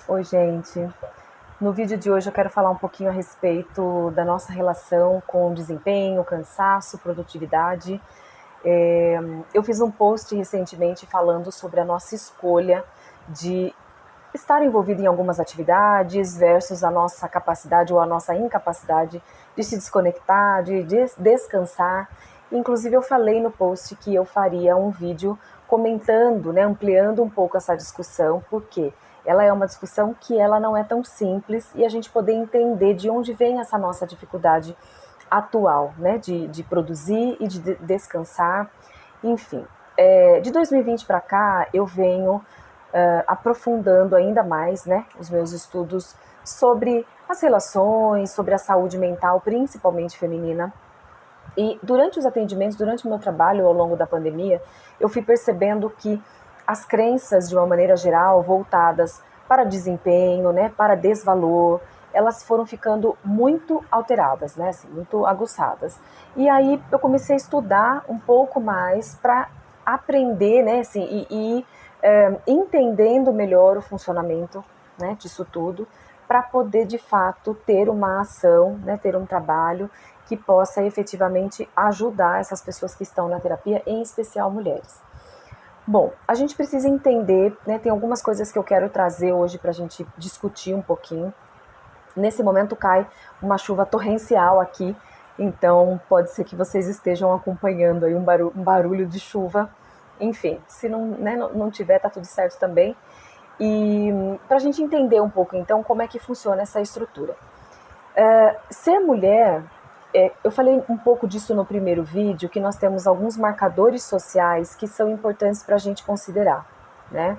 Oi, gente. No vídeo de hoje eu quero falar um pouquinho a respeito da nossa relação com desempenho, cansaço, produtividade. Eu fiz um post recentemente falando sobre a nossa escolha de estar envolvido em algumas atividades versus a nossa capacidade ou a nossa incapacidade de se desconectar, de descansar. Inclusive eu falei no post que eu faria um vídeo comentando, né, ampliando um pouco essa discussão, porque ela é uma discussão que ela não é tão simples e a gente poder entender de onde vem essa nossa dificuldade atual, né, de produzir e de descansar, enfim. De 2020 para cá, eu venho aprofundando ainda mais, né, os meus estudos sobre as relações, sobre a saúde mental, principalmente feminina. E durante os atendimentos, durante o meu trabalho ao longo da pandemia, eu fui percebendo que as crenças, de uma maneira geral, voltadas para desempenho, né, para desvalor, elas foram ficando muito alteradas, né, assim, muito aguçadas. E aí eu comecei a estudar um pouco mais para aprender, né, assim, entendendo melhor o funcionamento, né, disso tudo, para poder de fato ter uma ação, né, ter um trabalho que possa efetivamente ajudar essas pessoas que estão na terapia, em especial mulheres. Bom, a gente precisa entender, né, tem algumas coisas que eu quero trazer hoje para a gente discutir um pouquinho. Nesse momento cai uma chuva torrencial aqui, então pode ser que vocês estejam acompanhando aí um barulho de chuva. Enfim, se não, né, não tiver, tá tudo certo também. E para a gente entender um pouco, então, como é que funciona essa estrutura. Ser mulher, eu falei um pouco disso no primeiro vídeo, que nós temos alguns marcadores sociais que são importantes para a gente considerar, né?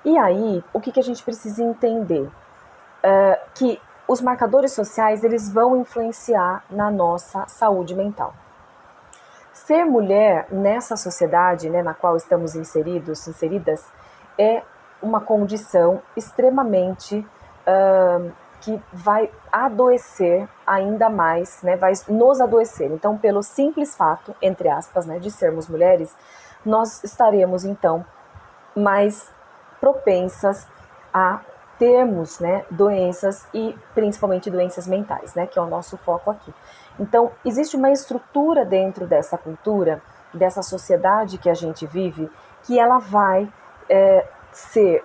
E aí, o que a gente precisa entender? Que os marcadores sociais, eles vão influenciar na nossa saúde mental. Ser mulher nessa sociedade, né, na qual estamos inseridas, é uma condição extremamente que vai adoecer ainda mais, né, vai nos adoecer. Então, pelo simples fato, entre aspas, né, de sermos mulheres, nós estaremos, então, mais propensas a termos, né, doenças e principalmente doenças mentais, né, que é o nosso foco aqui. Então, existe uma estrutura dentro dessa cultura, dessa sociedade que a gente vive, que ela vai ser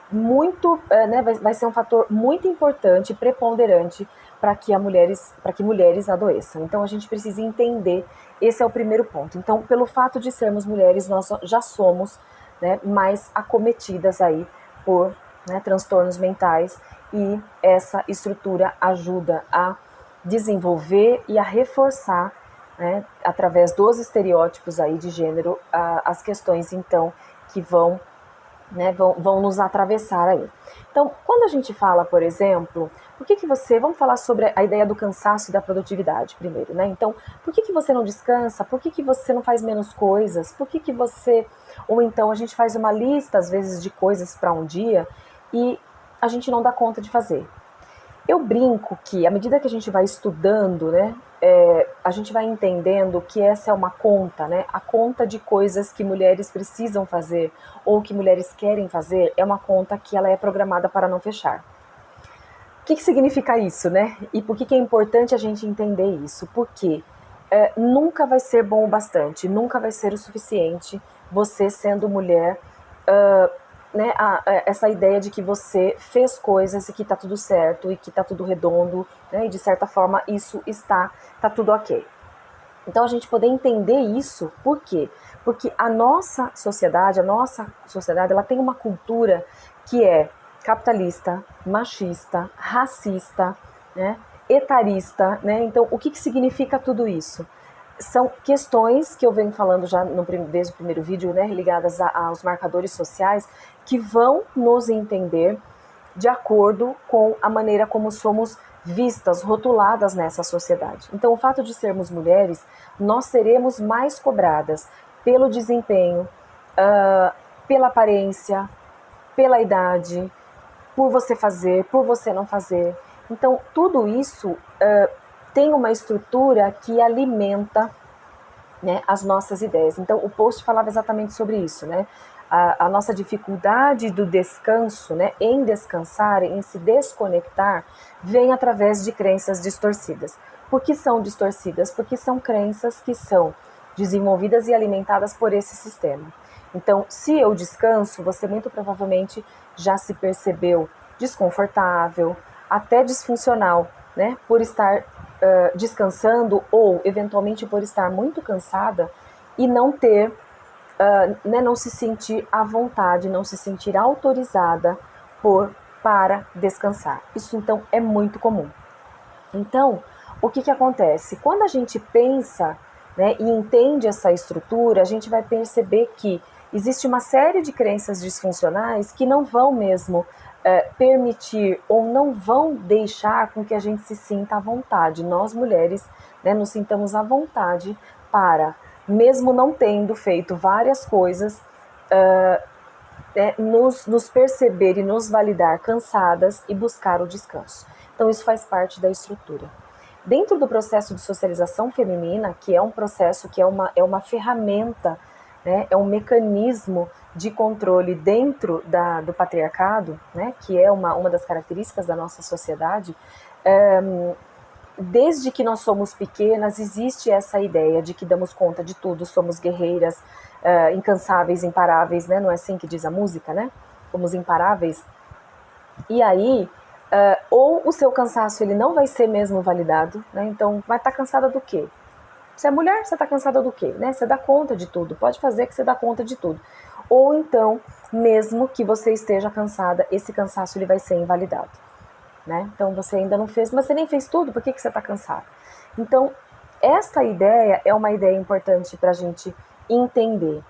muito, né, vai ser um fator muito importante, preponderante para que mulheres adoeçam. Então a gente precisa entender, esse é o primeiro ponto. Então, pelo fato de sermos mulheres, nós já somos, né, mais acometidas aí por, né, transtornos mentais, e essa estrutura ajuda a desenvolver e a reforçar, né, através dos estereótipos aí de gênero, as questões então que vão, né, vão nos atravessar aí. Então, quando a gente fala, por exemplo, vamos falar sobre a ideia do cansaço e da produtividade primeiro, né? Então, por que você não descansa? Por que você não faz menos coisas? Ou então a gente faz uma lista, às vezes, de coisas para um dia e a gente não dá conta de fazer. Eu brinco que, à medida que a gente vai estudando, né, a gente vai entendendo que essa é uma conta, né? A conta de coisas que mulheres precisam fazer ou que mulheres querem fazer é uma conta que ela é programada para não fechar. O que significa isso, né? E por que é importante a gente entender isso? Porque nunca vai ser bom o bastante, nunca vai ser o suficiente você sendo mulher, né, essa ideia de que você fez coisas e que tá tudo certo e que tá tudo redondo, né, e de certa forma isso tá tudo ok. Então a gente poder entender isso, por quê? Porque a nossa sociedade, ela tem uma cultura que é capitalista, machista, racista, né, etarista, né? Então o que significa tudo isso? São questões que eu venho falando já desde o primeiro vídeo, né, ligadas aos marcadores sociais, que vão nos entender de acordo com a maneira como somos vistas, rotuladas nessa sociedade. Então, o fato de sermos mulheres, nós seremos mais cobradas pelo desempenho, pela aparência, pela idade, por você fazer, por você não fazer. Então, tudo isso tem uma estrutura que alimenta, né, as nossas ideias. Então, o post falava exatamente sobre isso, né? a nossa dificuldade do descanso, né, em descansar, em se desconectar, vem através de crenças distorcidas. Por que são distorcidas? Porque são crenças que são desenvolvidas e alimentadas por esse sistema. Então, se eu descanso, você muito provavelmente já se percebeu desconfortável, até disfuncional, né, por estar descansando ou, eventualmente, por estar muito cansada e não ter, né, não se sentir à vontade, não se sentir autorizada para descansar. Isso, então, é muito comum. Então, o que acontece? Quando a gente pensa, né, e entende essa estrutura, a gente vai perceber que existe uma série de crenças disfuncionais que não vão mesmo permitir ou não vão deixar com que a gente se sinta à vontade. Nós, mulheres, né, nos sintamos à vontade para, mesmo não tendo feito várias coisas, nos perceber e nos validar cansadas e buscar o descanso. Então, isso faz parte da estrutura. Dentro do processo de socialização feminina, que é um processo, que é uma ferramenta, né, é um mecanismo de controle dentro do patriarcado, né, que é uma das características da nossa sociedade, desde que nós somos pequenas, existe essa ideia de que damos conta de tudo, somos guerreiras, incansáveis, imparáveis, né? Não é assim que diz a música, né? Somos imparáveis. E aí, ou o seu cansaço ele não vai ser mesmo validado, né? Então, vai estar cansada do quê? Você é mulher, você está cansada do quê? Né? Você dá conta de tudo, pode fazer que você dá conta de tudo. Ou então, mesmo que você esteja cansada, esse cansaço ele vai ser invalidado. Né? Então você ainda não fez, mas você nem fez tudo, por que você está cansado? Então, esta ideia é uma ideia importante para a gente entender.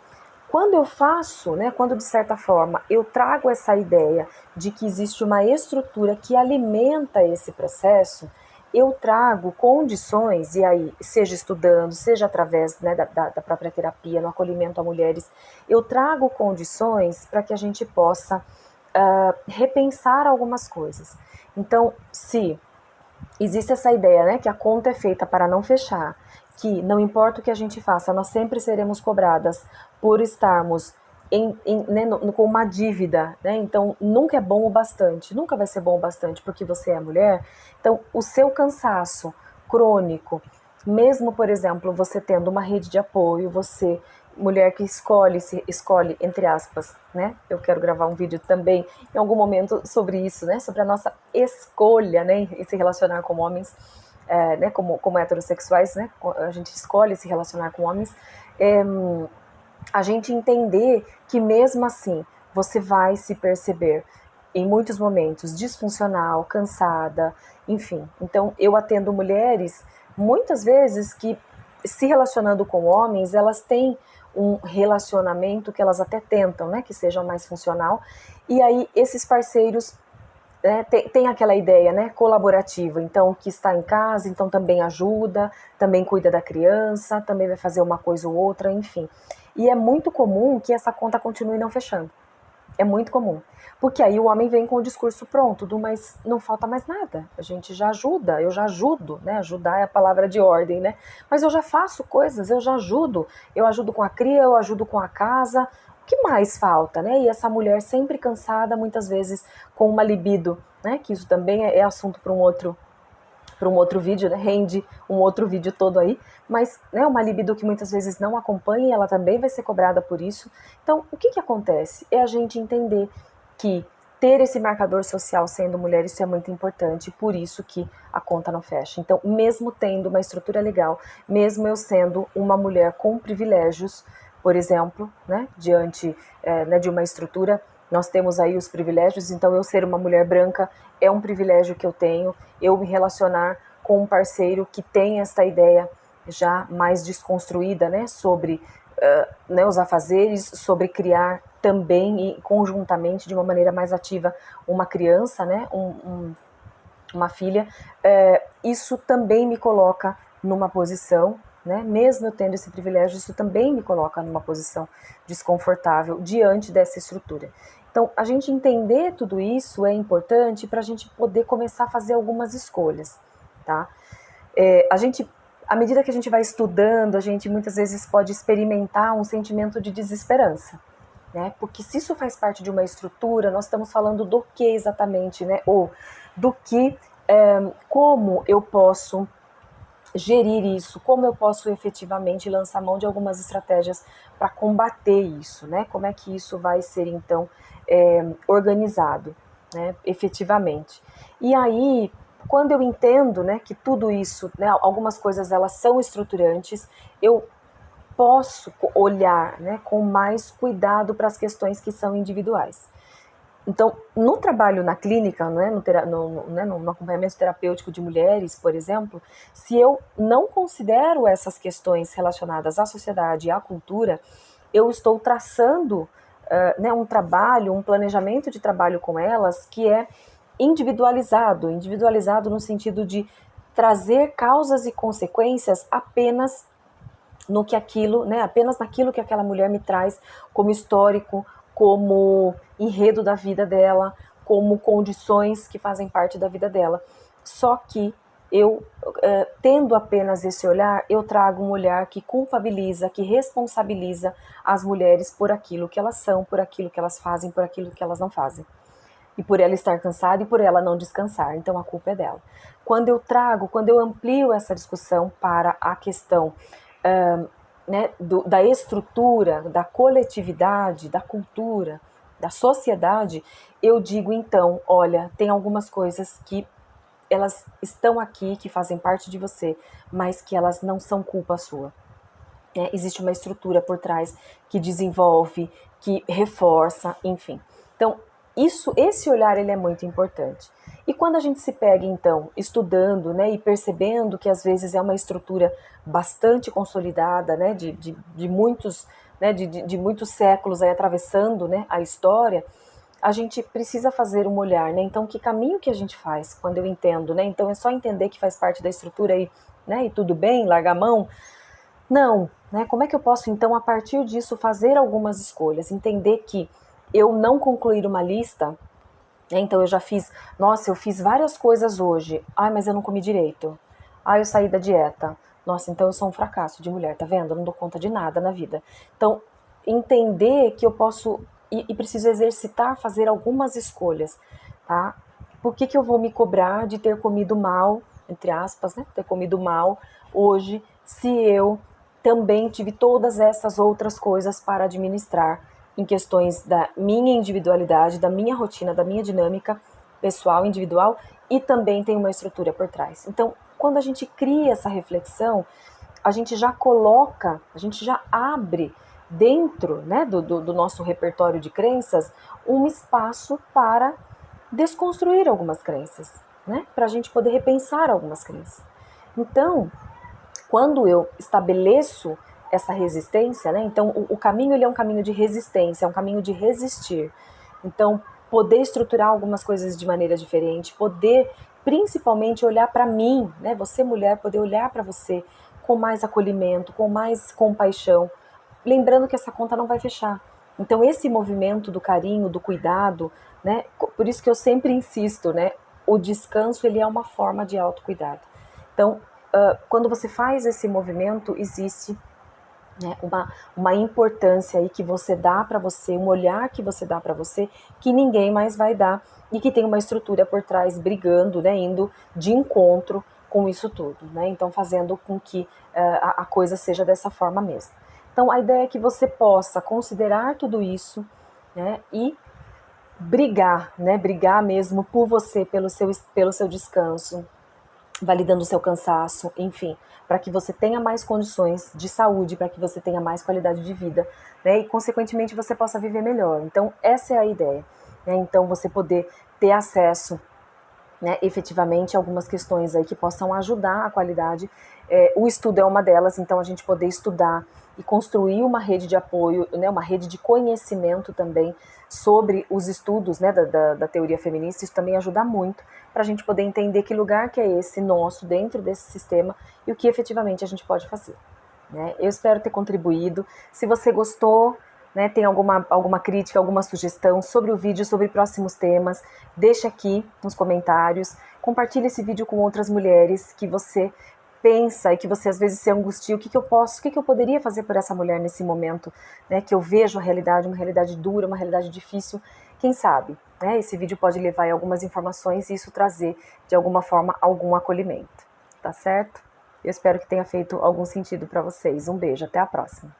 Quando eu faço, né, quando de certa forma eu trago essa ideia de que existe uma estrutura que alimenta esse processo, eu trago condições, e aí, seja estudando, seja através, né, da própria terapia, no acolhimento a mulheres, eu trago condições para que a gente possa repensar algumas coisas. Então, se existe essa ideia, né, que a conta é feita para não fechar, que não importa o que a gente faça, nós sempre seremos cobradas por estarmos né, com uma dívida, né? Então nunca é bom o bastante, nunca vai ser bom o bastante porque você é mulher. Então o seu cansaço crônico, mesmo por exemplo você tendo uma rede de apoio, você mulher que escolhe entre aspas, né? Eu quero gravar um vídeo também em algum momento sobre isso, né? Sobre a nossa escolha, né? Em se relacionar com homens, né? Como heterossexuais, né? A gente escolhe se relacionar com homens. A gente entender que mesmo assim você vai se perceber em muitos momentos disfuncional, cansada, enfim. Então eu atendo mulheres muitas vezes que se relacionando com homens, elas têm um relacionamento que elas até tentam, né, que seja mais funcional, e aí esses parceiros, né, tem aquela ideia, né, colaborativa, então que está em casa, então também ajuda, também cuida da criança, também vai fazer uma coisa ou outra, enfim. E é muito comum que essa conta continue não fechando. É muito comum. Porque aí o homem vem com o discurso pronto, mas não falta mais nada. A gente já ajuda, eu já ajudo, né? Ajudar é a palavra de ordem, né? Mas eu já faço coisas, eu já ajudo. Eu ajudo com a cria, eu ajudo com a casa. O que mais falta, né? E essa mulher sempre cansada, muitas vezes com uma libido, né? Que isso também é assunto para um outro vídeo, né? Rende um outro vídeo todo aí, mas né, uma libido que muitas vezes não acompanha, ela também vai ser cobrada por isso. Então, o que acontece? É a gente entender que ter esse marcador social sendo mulher, isso é muito importante, por isso que a conta não fecha. Então, mesmo tendo uma estrutura legal, mesmo eu sendo uma mulher com privilégios, por exemplo, né, diante né, de uma estrutura, nós temos aí os privilégios, então eu ser uma mulher branca é um privilégio que eu tenho, eu me relacionar com um parceiro que tem essa ideia já mais desconstruída, né, sobre né, os afazeres, sobre criar também e conjuntamente, de uma maneira mais ativa, uma criança, né, uma filha, isso também me coloca numa posição, né, mesmo eu tendo esse privilégio, isso também me coloca numa posição desconfortável diante dessa estrutura. Então, a gente entender tudo isso é importante para a gente poder começar a fazer algumas escolhas, tá? À medida que a gente vai estudando, a gente muitas vezes pode experimentar um sentimento de desesperança, né? Porque se isso faz parte de uma estrutura, nós estamos falando do que exatamente, né? Ou do que, como eu posso gerir isso, como eu posso efetivamente lançar mão de algumas estratégias para combater isso, né? Como é que isso vai ser, então, organizado, né, efetivamente. E aí, quando eu entendo, né, que tudo isso, né, algumas coisas elas são estruturantes, eu posso olhar, né, com mais cuidado para as questões que são individuais. Então, no trabalho na clínica, né, no acompanhamento terapêutico de mulheres, por exemplo, se eu não considero essas questões relacionadas à sociedade e à cultura, eu estou traçando né, um trabalho, um planejamento de trabalho com elas que é individualizado no sentido de trazer causas e consequências apenas no que aquilo, né, apenas naquilo que aquela mulher me traz como histórico, como enredo da vida dela, como condições que fazem parte da vida dela. Só que eu, tendo apenas esse olhar, eu trago um olhar que culpabiliza, que responsabiliza as mulheres por aquilo que elas são, por aquilo que elas fazem, por aquilo que elas não fazem. E por ela estar cansada e por ela não descansar. Então a culpa é dela. Quando eu amplio essa discussão para a questão né, da estrutura, da coletividade, da cultura, da sociedade, eu digo então, olha, tem algumas coisas que elas estão aqui, que fazem parte de você, mas que elas não são culpa sua. Existe uma estrutura por trás que desenvolve, que reforça, enfim. Então, esse olhar ele é muito importante. E quando a gente se pega, então, estudando, né, e percebendo que às vezes é uma estrutura bastante consolidada, né, de muitos, né, de muitos séculos aí atravessando, né, a história, a gente precisa fazer um olhar, né? Então, que caminho que a gente faz quando eu entendo, né? Então, é só entender que faz parte da estrutura né, e tudo bem, largar a mão? Não, né? Como é que eu posso, então, a partir disso, fazer algumas escolhas? Entender que eu não concluir uma lista, né? Então eu já fiz, nossa, eu fiz várias coisas hoje. Ai, mas eu não comi direito. Ai, eu saí da dieta. Nossa, então eu sou um fracasso de mulher, tá vendo? Eu não dou conta de nada na vida. Então, entender que eu posso e preciso exercitar, fazer algumas escolhas, tá? Por que eu vou me cobrar de ter comido mal, entre aspas, né? Ter comido mal hoje, se eu também tive todas essas outras coisas para administrar em questões da minha individualidade, da minha rotina, da minha dinâmica pessoal, individual, e também tem uma estrutura por trás. Então, quando a gente cria essa reflexão, a gente já coloca, a gente já abre dentro, né, do nosso repertório de crenças um espaço para desconstruir algumas crenças, né, para a gente poder repensar algumas crenças. Então, quando eu estabeleço essa resistência, né? Então o caminho ele é um caminho de resistência, é um caminho de resistir. Então poder estruturar algumas coisas de maneira diferente, poder principalmente olhar para mim, né? Você mulher poder olhar para você com mais acolhimento, com mais compaixão, lembrando que essa conta não vai fechar. Então esse movimento do carinho, do cuidado, né? Por isso que eu sempre insisto, né? O descanso ele é uma forma de autocuidado. Então quando você faz esse movimento, existe, né, uma importância aí que você dá para você, um olhar que você dá para você, que ninguém mais vai dar, e que tem uma estrutura por trás brigando, né, indo de encontro com isso tudo, né, então fazendo com que a coisa seja dessa forma mesmo. Então a ideia é que você possa considerar tudo isso, né, e brigar, né, brigar mesmo por você, pelo seu descanso, validando o seu cansaço, enfim, para que você tenha mais condições de saúde, para que você tenha mais qualidade de vida, né, e consequentemente você possa viver melhor. Então essa é a ideia, né? Então você poder ter acesso, né, efetivamente algumas questões aí que possam ajudar a qualidade. O estudo é uma delas, então a gente poder estudar e construir uma rede de apoio, né, uma rede de conhecimento também sobre os estudos, né, da teoria feminista, isso também ajuda muito para a gente poder entender que lugar que é esse nosso dentro desse sistema e o que efetivamente a gente pode fazer, né? Eu espero ter contribuído. Se você gostou, né, tem alguma crítica, alguma sugestão sobre o vídeo, sobre próximos temas, deixa aqui nos comentários. Compartilhe esse vídeo com outras mulheres que você pensa e que você às vezes se angustia, o que eu poderia fazer por essa mulher nesse momento, né, que eu vejo a realidade, uma realidade dura, uma realidade difícil, quem sabe, né, esse vídeo pode levar em algumas informações e isso trazer, de alguma forma, algum acolhimento, tá certo? Eu espero que tenha feito algum sentido para vocês. Um beijo, até a próxima.